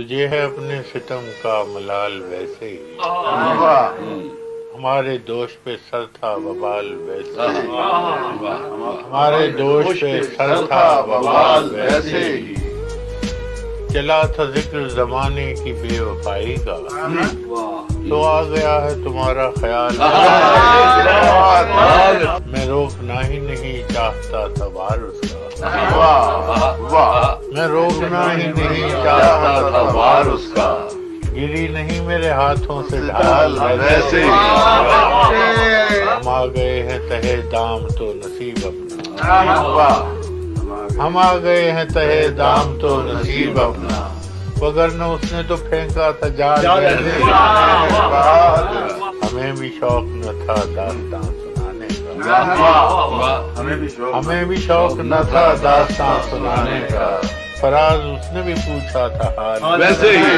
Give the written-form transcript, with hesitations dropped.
تجھے ہے اپنے ستم کا ملال ویسے ہی، ہمارے دوش پہ سر تھا وبال ویسے ہی، ہمارے دوش پہ سر تھا وبال ویسے ہی، چلا تھا ذکر زمانے کی بے وفائی کا، تو آ گیا ہے تمہارا خیال، میں روکنا ہی نہیں چاہتا تھا بار اس کا، میں روکنا ہی نہیں چاہتا تھا بار اس کا، گری نہیں میرے ہاتھوں سے ڈھال ویسے ہی، ہم آ گئے ہیں تہے دام تو نصیب اپنا، ہم آ گئے ہیں تہے دام تو نصیب اپنا، وگرنہ اس نے تو پھینکا تھا جال ویسے ہی، ہمیں بھی شوق نہ تھا داستان سنانے کا، ہمیں بھی شوق نہ تھا داستان سنانے کا، فراز اس نے بھی پوچھا تھا حال ویسے ہی،